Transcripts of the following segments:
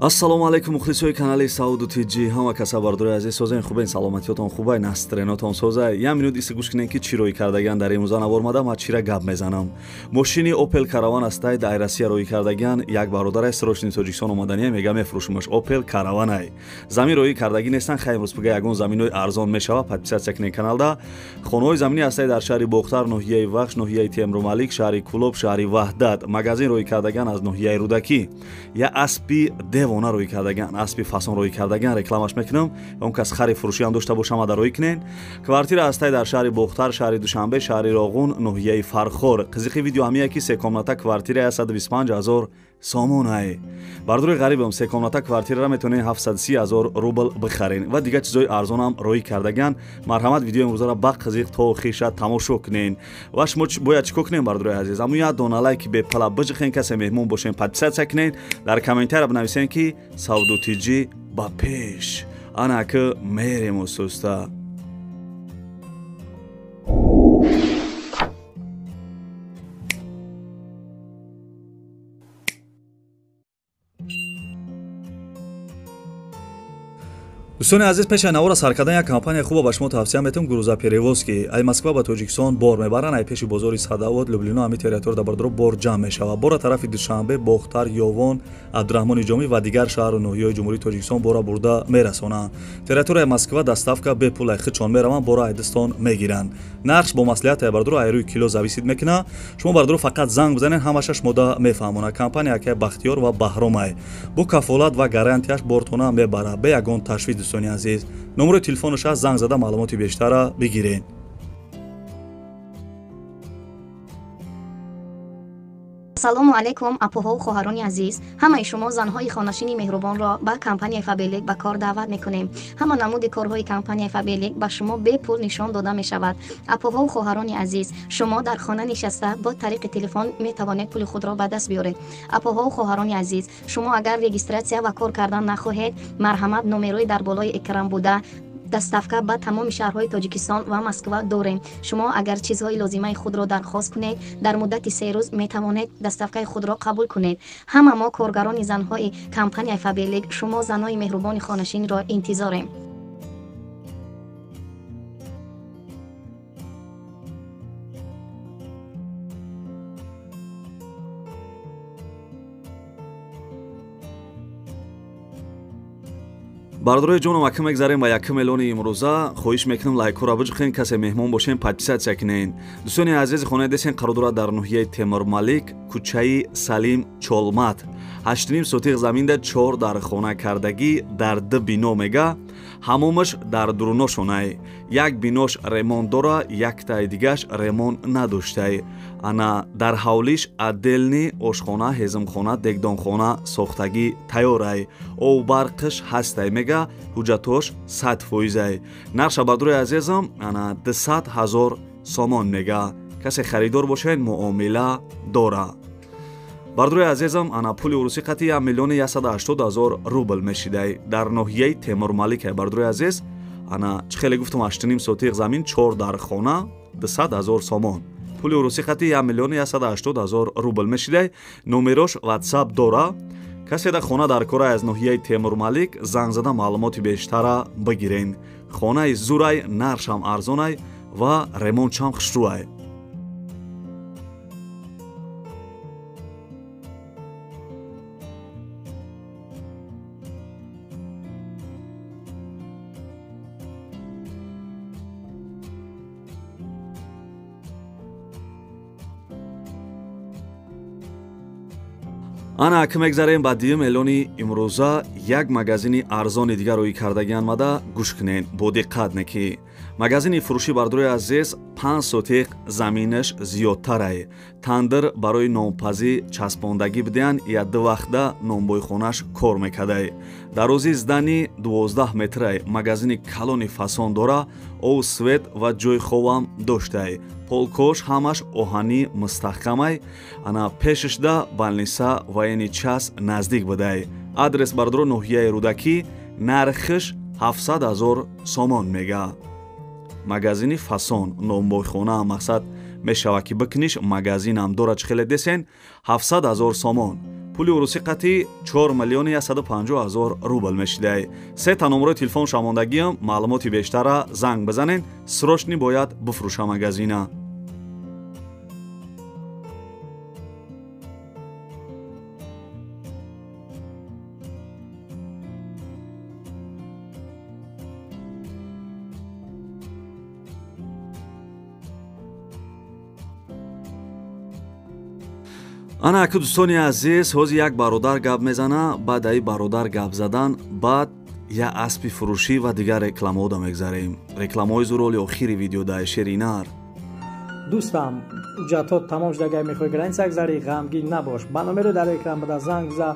ассалому алайкум мухлисои канали Сауду Тиҷи ҳама каса бардори азиз созаи хубаи саломатиётон хубаи настренотон созаи я минут иси гӯш кинен ки чӣ рӯй кардагиан дар имрӯза навормадам ва чира гап мезанам. Мошини Opel Caravan астай дар Россия рӯй кардагиан як бародарай срочни Тоҷикистон омаданияй мега мефурӯшимаш Opel Caravan-ай. Замин рӯй кардагӣ нестан хай имрӯз пига ягон заминои арзон мешава подписатсия кинен каналда. Хонаҳои заминӣ астай дар шаҳри Бохтар, ноҳияи Вахш, ноҳияи Темрумалик, шаҳри Кулоб, шаҳри Ваҳдат. Магазин рӯй кардагиан аз ноҳияи Рудакӣ. Я аспи девона рӯй кардагиан, аспи фасон рӯй кардагиан рекламаш мекунам. Он кас хари фурӯшӣ ҳам дошта бошам ада рӯй кинен. Квартира астай дар шаҳри Бохтар, шаҳри Душанбе, шаҳри Роғун, ноҳияи Фархор. Қизиқи видео ҳамияе ки се комната квартира 125,000 сомон ай. Бардори ғарибам се комната квартира метонен 730,000 рубл бихарен ва дига чизои арзонам рӯй кардагиан. Марҳамат видеои имрӯзаро ба қизиқ то хиша тамошо кунен. Ва шумо бояд чӣ кунен бардори азиз? Аммо як дона лайк бепала биҷихен, касе меҳмон бошен подписатсия кунен. Дар комментария бинависен ки Сауду Тиҷи ба пеш. Ана ки мерем усуста. دوستان عزیز پیش نوار سر کردن یک کمپانی خوب به شما توصیه میتونم گروزا پیروسکی ای مسکو با تاجیکستان بار میبرن ای پیش بازار صداوت لوبلینا همی تریتور در بردرو بار جمع میشوه بار طرف دوشنبه باختر یوان عبدالرحمن جامی و دیگر شهر و ناحیه‌های جمهوری تاجیکستان بارا برده میرسونن تریتور مسکو دستافکا به پول خچون میروان بارا ایدستان میگیرن نقش با مصلحت بردرو ای روی کیلو زویسید میکنه شما بردرو فقط زنگ بزنین همشش مده میفهمونه کمپانی که بختیار و بهرام ای بو کفالت و گارانتیش بارتونه میبره به یگان تشویق دوستان عزیز номери телефонаш занг зада маълумоти бештара бигирен. салому алайкум апоҳо хоҳарони азиз ҳамаи шумо занҳои хонашини меҳрубонро ба компанияи Fabelec ба кор даъват мекунем. ҳама намуди корҳои компанияи Fabelec ба шумо бепул нишон дода мешавад. апоҳо хоҳарони азиз шумо дар хона нишаста бо тариқи телефон метавонед пули худро ба даст биёред. апоҳо хоҳарони азиз шумо агар регистратсия ва кор кардан нахоҳед марҳамат номерои дар болои экран буда دستافکا با تمام شهرهای تاجیکستان و مسکو داریم. شما اگر چیزهای لازمه خود را درخواست کنید در مدت 3 روز می توانید دستافکای خود را قبول کنید. همه ما کارگران زنهای کمپانی Fabelec شما زنهای مهربان خانشین را انتظاریم. бардорои ҷонам ака мегзарем ба 1 миллиони имрӯза хоҳиш мекунам лайкҳоро биҷухен касе меҳмон бошен подписатсия кунен. дӯстони азизи хонаи десен қарор дорад дар ноҳияи Темурмалик кӯчаи Салим Чолмат 8.5 сотиқ заминда 4 дар хона кардагӣ дар 2 бино мега ҳамомаш дар дуруношонай як бинош ремонт дора яктаи дигаш ремонт надоштай ана дар ҳавлиш отделни ошхона ҳезмхона дегдонхона сохтагӣ тайёрай ов барқиш ҳастай мега ҳуҷҷатош 100%ай нақша бардори азизам ана 200,000 сомон мега касе харидор бошед муомила дора бардори азизам ана пули урусӣ қати 1,180,000 рубл мешидай дар ноҳияи Темурмалик бардори азиз ана чӣ хеле гуфтам 8.5 сотиқ замин 4 дар хона 200,000 сомон пули урусӣ қати 1,180,000 рубл мешидай номерош WhatsApp дора касе да хона дар кора аз ноҳияи Темурмалик занг зада маълумоти бештара бигирен хонаи зурай наршам арзонай ва ремонтшам хушрӯай ана ака мегзарем ба 2 миллиони имрӯза як магазини арзони дигар рӯй кардагиан мада гӯш кунен бо диққат неки магазини фурӯши бардори азиз 5 сотиқ заминаш зиёдтарай тандир барои нонпазӣ часпондагӣ бидеян я 2 вахта нонбойхонаш кор мекардай дарози здани 12 метрай магазини калони фасон дора ов свет ва ҷойи хобам доштай полкош ҳамаш оҳанӣ мустаҳкамай ана пешашда балниса ва яъни час наздик будай адрес бардоро ноҳияи Рудакӣ нархиш 700,000 сомон мега магазини фасон нонбойхона мақсад мешава ки бикуниш магазинам дора чӣ хеле десен 700,000 сомон пули урусӣ қатъи 4 миллиони 150 ҳазор рубл мешидай. се та номерои телефон шамондагиам маълумоти бештара занг бизанен. срочни бояд бифурӯша магазина. ана ака дӯстони азиз, ҳозир як бародар гап мезана, баъд аи бародар гап задан баъд я аспи фурӯшӣ ва дигар рекламаҳода мегзарем. Рекламаҳои зуроли охири видео даи шеринар. дӯстам, ҳуҷҷатҳо тамом шуда, агар мехоҳӣ граница гузарӣ, ғамгин набош. ба номеро дар экран буда занг бизан.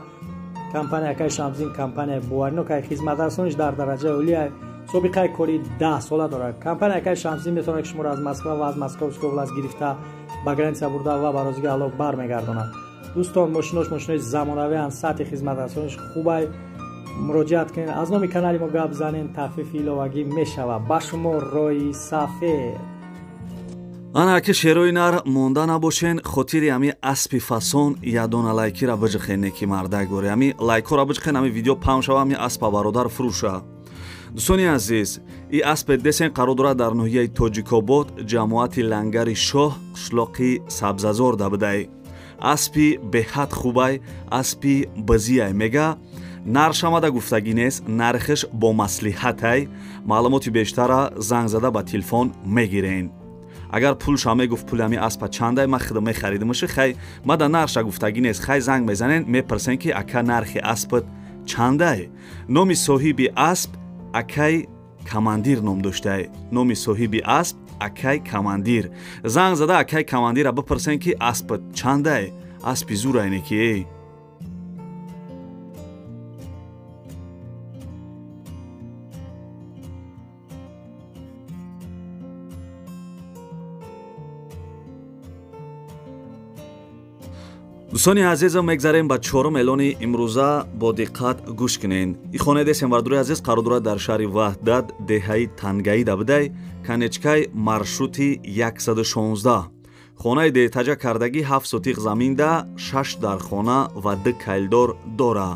компанияи Шамзин компания боваринокай хизматрасониш дар дараҷаи олия, собиқаи кори 10 сола дорад. компанияи Шамзин метавонад шуморо аз Москва ва аз Московская област гирифта ба граница бурда ва ба розиги аллоҳ бармегардонад. дӯстон, мошинои замонавиан, сатҳи хизматрасониш хубай. муроҷиат кунед, аз номи канали мо гап занед, тахфифи иловагӣ мешавад. ба шумо рои сафед. ана ака шерои нар монда набошен, хотири ами аспи фасон ядона лайкира биҷихен, неки мардаг горе ами лайкора биҷихен, ами видео паҳн шава, ами аспа бародар фурӯша. дӯстони азиз, и аспе десен қарор дорад дар ноҳияи Тоҷикобод, ҷамоати Лангари Шоҳ, қишлоқи Сабзазор дабидай. аспи беҳад хубай, аспи базияй мега наршамада гуфтагӣ нест, нархиш бо маслиҳатай. маълумоти бештара занг зада ба телефон мегирен. агар пулша мегуфт пули ами аспа чандай, ма худам мехаридимаши, хай мада нарша гуфтагӣ нест, хай занг мезанен, мепарсен ки ака нархи аспат чандай. номи соҳиби асп акай командир ном доштай. номи соҳиби асп акай командир. занг зада акай командира бипарсен ки аспат чандай, аспи зурайне ки эй. дӯстони азизам, мегзарем ба чорум эълони имрӯза. бо диққат гӯш кунен. и хонедесем вардури азиз қарор дорад дар шаҳри Ваҳдат, деҳаи Тангаӣ дабидай, канечкай маршрути 116. хонаи деҳтаҷа кардагӣ 7 сотиқ заминда, 6 дар хона ва 2 кайлдор дора.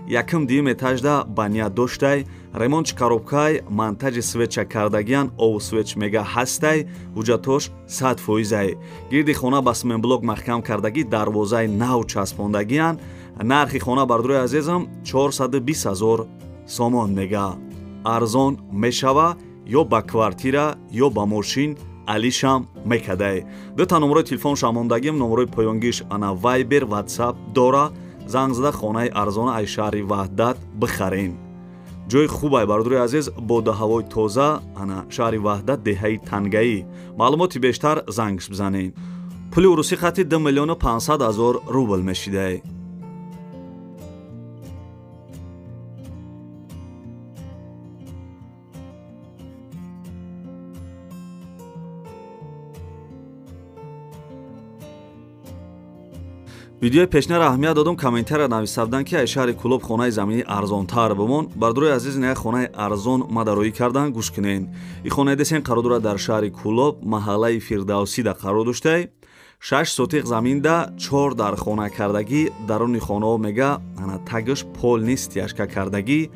якум дуюм этажда баня доштай, ремонти коробкай, монтаҷи свеча кардагиян, ову свеч мега ҳастай, ҳуҷҷатош 100%. гирди хона ба сементблок маҳкам кардагӣ, дарвозаи нав часпондагиян. нархи хона бардури азизам 420 000 сомон мега. арзон мешава ё ба квартира ё ба мошин алишам мекадай. дута номерои телефон шамондагим, номерои поёнгиш ана вайбер, ватсап дора. занг зада хонаи арзона ай шаҳри Ваҳдат бихарен. ҷои хубай бардури азиз, боду ҳавои тоза, ана шаҳри Ваҳдат, деҳаи Тангаӣ. маълумоти бештар зангш бизанен. пули урусӣ хати 2 миллиону 500 ҳазор рубл мешидай. видеои пешнар аҳамият додам комментария нависардан ки ай шаҳри Кӯлоб хонаи заминӣ арзонтар бимон. бардурои азиз ин як хонаи арзон мадароӣ кардан гӯш кунен. и хонаи десен қарор дорад дар шаҳри Кӯлоб, маҳаллаи Фирдавсида қарор доштай. 6 сотиқ заминда, 4 дар хона кардагӣ. даруни хонаҳо мега ана тагиш полни стяжка кардагӣ,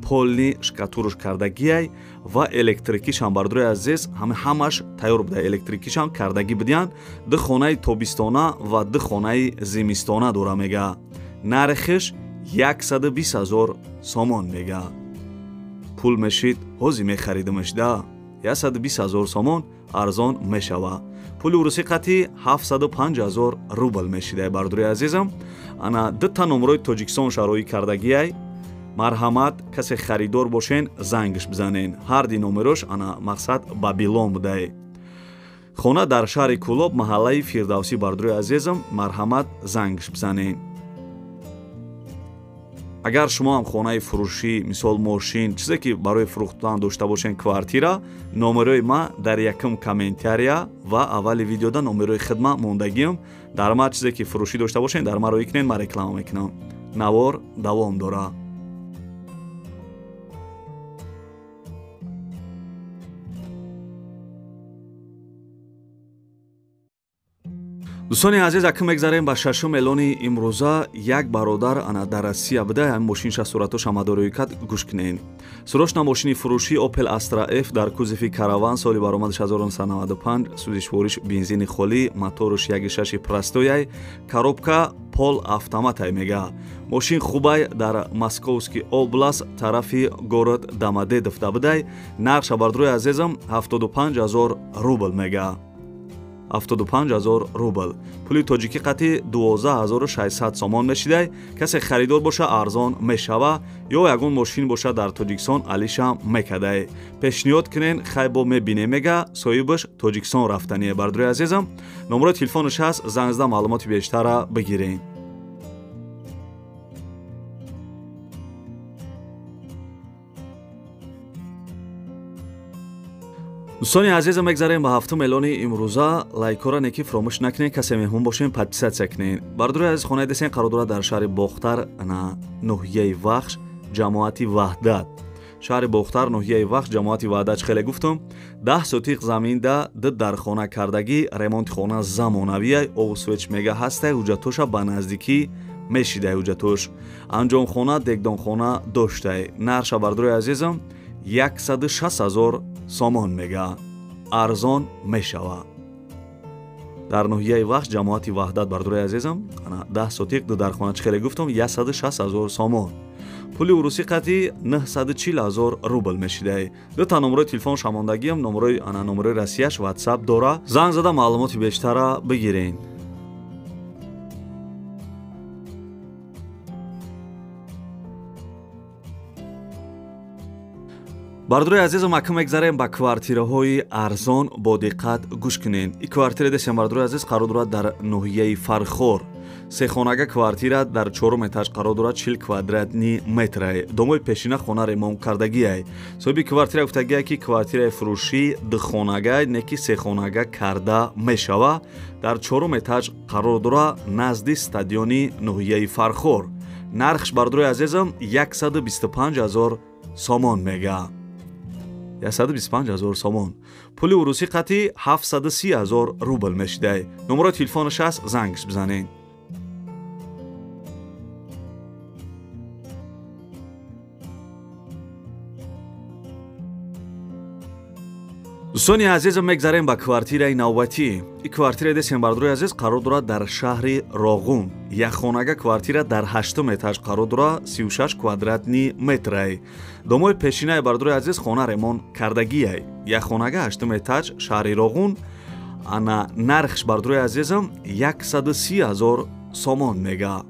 полни шкатурш кардагиай ва электрикишам бардурои азиз ҳамаш тайёр буда. электрикишам кардагӣ бидиян. 2 хонаи тобистона ва 2 хонаи зимистона дора мега. нархиш 120 000 сомон мега. пул мешид ҳозир мехаридимаш да. 120 000 сомон арзон мешава. пули урусӣ қатъи 705 000 рубл мешидай бардурои азизам. ана 2 номерои Тоҷикистон шароӣ кардагиай. марҳамат, касе харидор бошен зангш бизанен. ҳар ди номерош ана мақсад Бабилон будай. хона дар шаҳри Кӯлоб, маҳаллаи Фирдавсӣ бардурои азизам. марҳамат, зангш бизанен. агар шумо ҳам хонаи фурӯшӣ, мисол мошин, чизе ки барои фурӯхтан дошта бошен, квартира, номерои ма дар якум комментария ва аввали видеода номерои хидма мондагиам. дар ма чизе ки фурӯшӣ дошта бошен, дар ма роӣ кунен, ма реклама мекунам. навор давом дора. дӯстони азиз, акум мегзарем ба шашум эълони имрӯза як бародар ана дар Россия буда ҳамин мошинша суратош амадорӣ кад гӯш кунед. Сурошна мошини фурӯшӣ Opel Astra F дар кузофи караван соли баромадаш 1995, сӯзишвориш бензини холӣ, моторуш 1.6 простояй, коробка пол автоматай мега. Мошин хубай дар Московский област тарафи город Домодедов будай. Нарша бардруи азизам 75,000 рубл мега. 75,000 рубл. Пули тоҷикӣ қати 12,600 сомон мешидай. Касе харидор боша арзон мешава ё ягон мошин боша дар Тоҷикистон алиша мекадай. Пешниҳод кунен хай бо мебинем мега соҳибаш Тоҷикистон рафтание. Бардруи азизам, номерои телефонаш ҳаст, занг зада маълумоти бештара бигирен. дӯстони азизам, мегзарем ба ҳафтум эълони имрӯза. лайкора неки фаромӯш накунед, касе меҳмон бошем подписатсия кунед. Бардруи азиз, хонаи десен қарор дорад дар шаҳри Бохтар на ноҳияи Вахш ҷамоати Ваҳдат. шаҳри Бохтар ноҳияи Вахш ҷамоати Ваҳдат хеле гуфтум. 10 сотиқ заминда дар хона кардагӣ, ремонти хона замонавияй, овсвеч мега ҳастай, ҳуҷҷатоша ба наздикӣ мешидай. ҳуҷҷатош анҷомхона, дегдонхона доштай. нарша бардруи азизам 160,000 сомон мега. арзон мешава. дар ноҳияи Вахш ҷамоати Ваҳдат бардруи азизам 10 сотиқ дархона чихеле гуфтам 160,000 сомон. пули урусӣ қати 940,000 рубл мешидай. дута номерои телефон шамондагиам, номерои Россияш WhatsApp дора. занг зада маълумоти бештара бигирен. бардруи азизам, акум мегзарем ба квартираҳои арзон бо диққат гӯш кунед. И квартира десем бардруи азиз қарор дорад дар ноҳияи Фархор. сехонага квартира дар 4 этаж қарор дорад 40 квадратни метрай. домои пешина хона ремонт кардагиай. соҳиби квартира гуфтагиай ки квартираи фурӯшӣ духонагай неки сехонага карда мешава. дар 4 этаж қарор дорад назди стадиони ноҳияи Фархор. нархш бардруи азизам 125,000 сомон мега. 125,000 сомон. пули урусӣ қати 730,000 рубл мешидай. номерои телефонаш аст, зангш бизанед. дӯстони азизам, мегзарем ба квартираи навбатӣ. и квартираи десем бардруи азиз қарор дорад дар шаҳри Роғун. якхонага квартира дар 8 этаж қарор дорад 36 квадратни метрай. домои пешинаи бардруи азиз хона ремонт кардагиай. якхонага 8 этаж шаҳри Роғун. ана нархш бардруи азизам 130,000 сомон мега.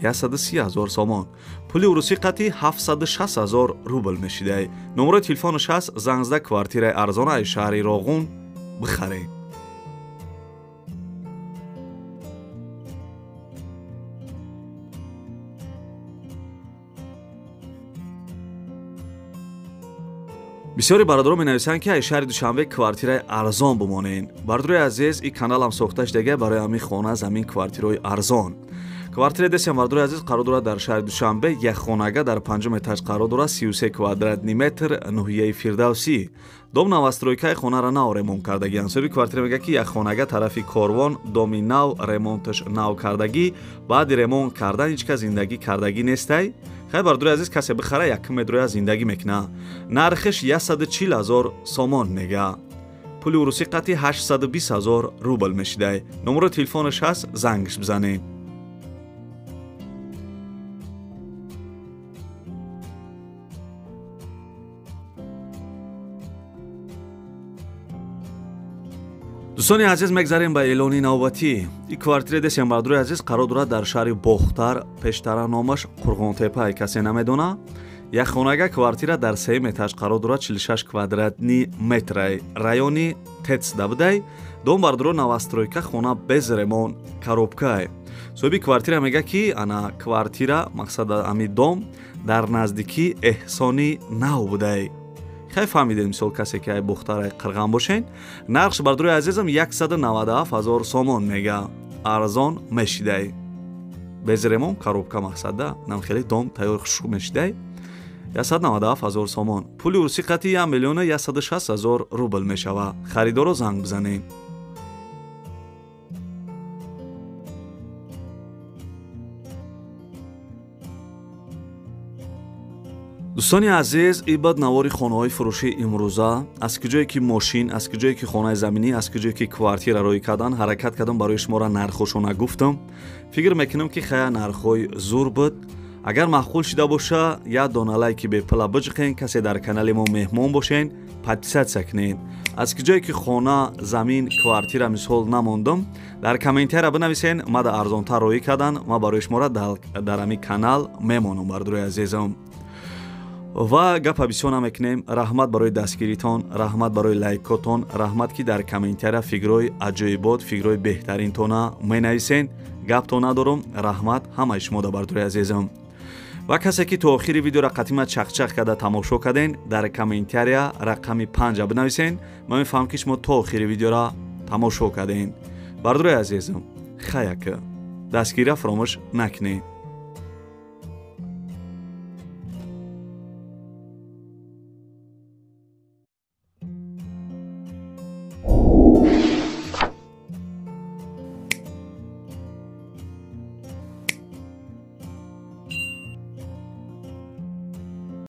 130,000 сомон. пули урусӣ қати 760,000 рубл мешидай. номерои телефонаш аст, занг зада квартираи арзонаи шаҳри Роғун бихаред. бисёри бародарон менависанд ки аз шаҳри Душанбе квартираи арзон бимонен. бардруи азиз, и каналам сохта шудагиай барои ҳамин хона, замин, квартираҳои арзон. квартираи десем бардруи азиз қарор дорад дар шаҳри Душанбе. якхонага дар 5 этаж қарор дорад 33 квадратни метр, ноҳияи Фирдавсӣ. дом навастройкаи хонара нав ремонт кардагианд. соҳиби квартира мега ки якхонага тарафи Корвон, доми нав, ремонташ нав кардагӣ, баъди ремонт кардан ҳеҷ кас зиндагӣ кардагӣ нестай. хай бардруи азиз, касе бихара якум медроя зиндагӣ мекуна. нархиш 140,000 сомон мега. пули урусӣ қати 820,000 рубл мешидай. номерои телефонаш ҳаст, зангш бизанед. дӯстони азиз, мегзарем ба эълони навбатӣ. и квартира десем бардруи азиз қарор дорад дар шаҳри Бохтар, пештара номаш Қурғонтепа, касе намедона. якхонага квартира дар 3 этаж қарор дорад 46 квадратни метрай. райони Тец будай. дом бардуро навастройка, хона без ремонт, коробкай. соҳиби квартира мега ки ана квартира, мақсад ами дом дар наздики Эҳсони нав будай. хай фаҳмидед, мисол касе ки ай Бухтарай Қирған бошен. нархш бардруи азизам 197,000 сомон мега. арзон мешидай. без ремонт, коробка мақсада, нам хеле дом тайёр хушук мешидай. 197,000 сомон. пули урусӣ қати 1,160,000 рубл мешава. харидоро занг бизанед. дӯстони азиз, ибад навори хонаҳои фурӯшии имрӯза аз куҷое ки мошин, аз куҷое ки хонаи заминӣ, аз куҷое ки квартира рой кардан ҳаракат кардам барои шуморо нархошона гуфтам. Фикр мекунам ки хая нархҳои зур буд. агар маъқул шуда боша як дона лайки бепла биҷиқен, касе дар канали мо меҳмон бошен, подписатсия кунед. аз куҷое ки хона, замин, квартира мисол намондам, дар комментария бинависен, ма да арзонтар роӣ кардан, ма барои шуморо дар ҳамин канал мемонам. бардурои азизам, ва гапа бисёр намекунем. раҳмат барои дастгиритон, раҳмат барои лайкотон, раҳмат ки дар комментария фикрҳои аҷоибот, фикрҳои беҳтаринтона менависен. гаптон надорам. раҳмат ҳамаи шумо да бардурои азизам. ва касе ки то охири видеоро қатима чақчақ карда тамошо карден, дар комментария рақами 5 бинависен. ман мефаҳмам ки шумо то охири видеоро тамошо карден. бардурои азизам, хаяка дастгирия фаромӯш накунед.